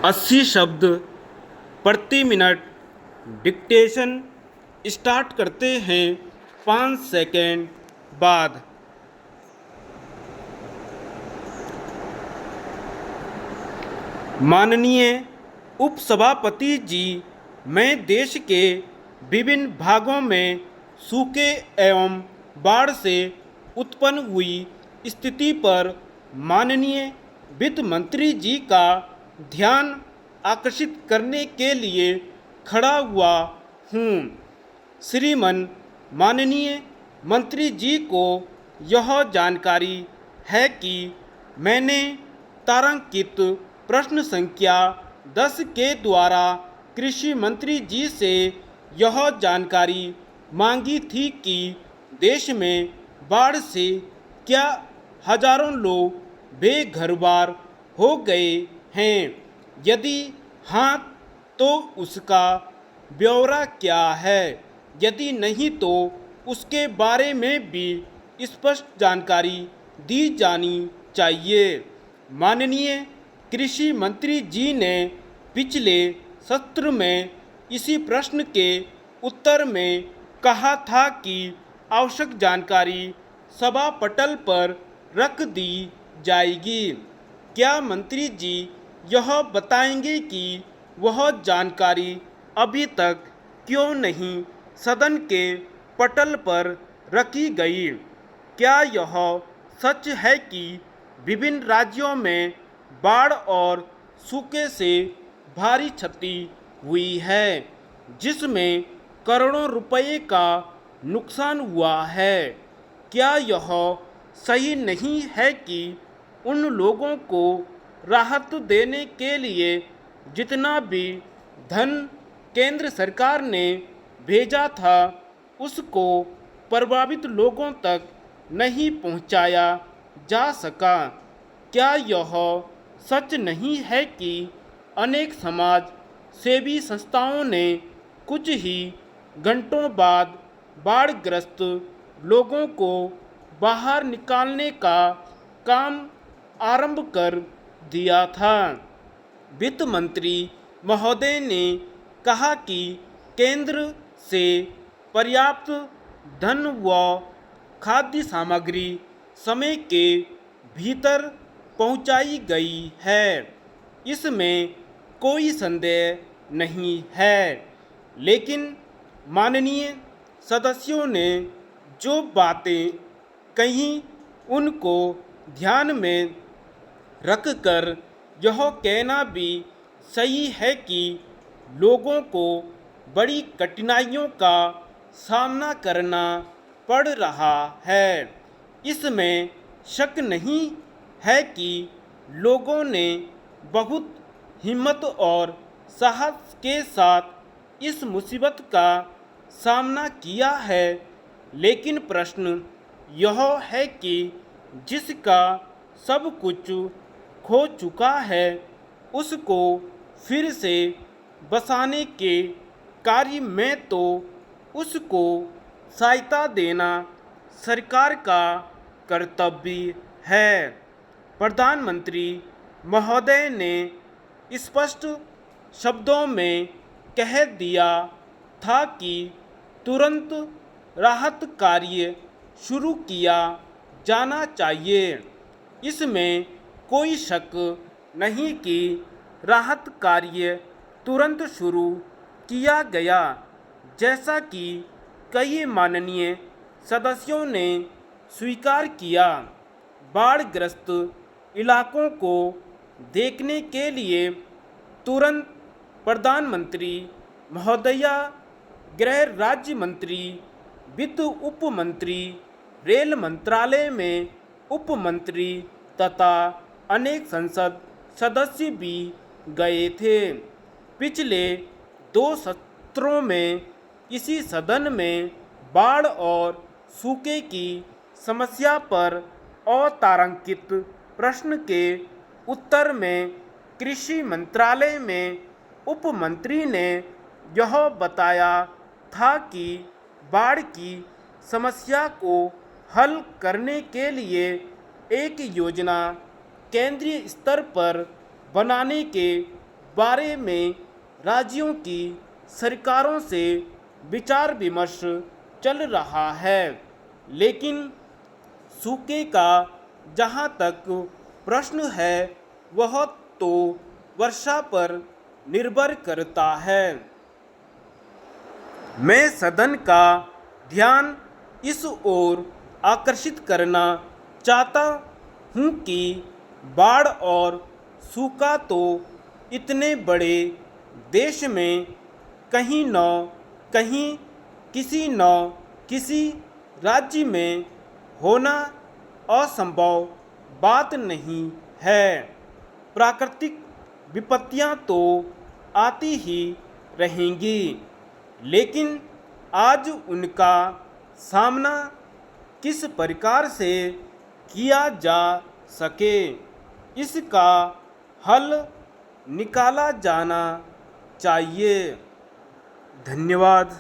80 शब्द प्रति minute dictation start करते हैं 5 सेकेंड बाद। माननीय उपसभापति जी, मैं देश के विभिन्न भागों में सूखे एवं बाढ़ से उत्पन्न हुई स्थिति पर माननीय वित्त मंत्री जी का ध्यान आकर्षित करने के लिए खड़ा हुआ हूँ। श्रीमान माननीय मंत्री जी को यह जानकारी है कि मैंने तारांकित प्रश्न संख्या 10 के द्वारा कृषि मंत्री जी से यह जानकारी मांगी थी कि देश में बाढ़ से क्या हजारों लोग बेघरबार हो गए हैं, यदि हाँ तो उसका ब्यौरा क्या है, यदि नहीं तो उसके बारे में भी स्पष्ट जानकारी दी जानी चाहिए। माननीय कृषि मंत्री जी ने पिछले सत्र में इसी प्रश्न के उत्तर में कहा था कि आवश्यक जानकारी सभा पटल पर रख दी जाएगी। क्या मंत्री जी यह बताएंगे कि वह जानकारी अभी तक क्यों नहीं सदन के पटल पर रखी गई? क्या यह सच है कि विभिन्न राज्यों में बाढ़ और सूखे से भारी क्षति हुई है, जिसमें करोड़ों रुपए का नुकसान हुआ है? क्या यह सही नहीं है कि उन लोगों को राहत देने के लिए जितना भी धन केंद्र सरकार ने भेजा था उसको प्रभावित लोगों तक नहीं पहुंचाया जा सका? क्या यह सच नहीं है कि अनेक समाज सेवी संस्थाओं ने कुछ ही घंटों बाद बाढ़ग्रस्त लोगों को बाहर निकालने का काम आरंभ कर दिया था? वित्त मंत्री महोदय ने कहा कि केंद्र से पर्याप्त धन व खाद्य सामग्री समय के भीतर पहुंचाई गई है, इसमें कोई संदेह नहीं है। लेकिन माननीय सदस्यों ने जो बातें कही उनको ध्यान में रखकर यह कहना भी सही है कि लोगों को बड़ी कठिनाइयों का सामना करना पड़ रहा है। इसमें शक नहीं है कि लोगों ने बहुत हिम्मत और साहस के साथ इस मुसीबत का सामना किया है, लेकिन प्रश्न यह है कि जिसका सब कुछ खो चुका है उसको फिर से बसाने के कार्य में तो उसको सहायता देना सरकार का कर्तव्य है। प्रधानमंत्री महोदय ने स्पष्ट शब्दों में कह दिया था कि तुरंत राहत कार्य शुरू किया जाना चाहिए। इसमें कोई शक नहीं कि राहत कार्य तुरंत शुरू किया गया, जैसा कि कई माननीय सदस्यों ने स्वीकार किया। बाढ़ग्रस्त इलाकों को देखने के लिए तुरंत प्रधानमंत्री महोदया, गृह राज्य मंत्री, वित्त उप मंत्री, रेल मंत्रालय में उप मंत्री तथा अनेक संसद सदस्य भी गए थे। पिछले 2 सत्रों में इसी सदन में बाढ़ और सूखे की समस्या पर अतारांकित प्रश्न के उत्तर में कृषि मंत्रालय में उप मंत्री ने यह बताया था कि बाढ़ की समस्या को हल करने के लिए एक योजना केंद्रीय स्तर पर बनाने के बारे में राज्यों की सरकारों से विचार विमर्श चल रहा है, लेकिन सूखे का जहाँ तक प्रश्न है वह तो वर्षा पर निर्भर करता है। मैं सदन का ध्यान इस ओर आकर्षित करना चाहता हूँ कि बाढ़ और सूखा तो इतने बड़े देश में कहीं न कहीं किसी राज्य में होना असंभव बात नहीं है। प्राकृतिक विपत्तियां तो आती ही रहेंगी, लेकिन आज उनका सामना किस प्रकार से किया जा सके, इसका हल निकाला जाना चाहिए। धन्यवाद।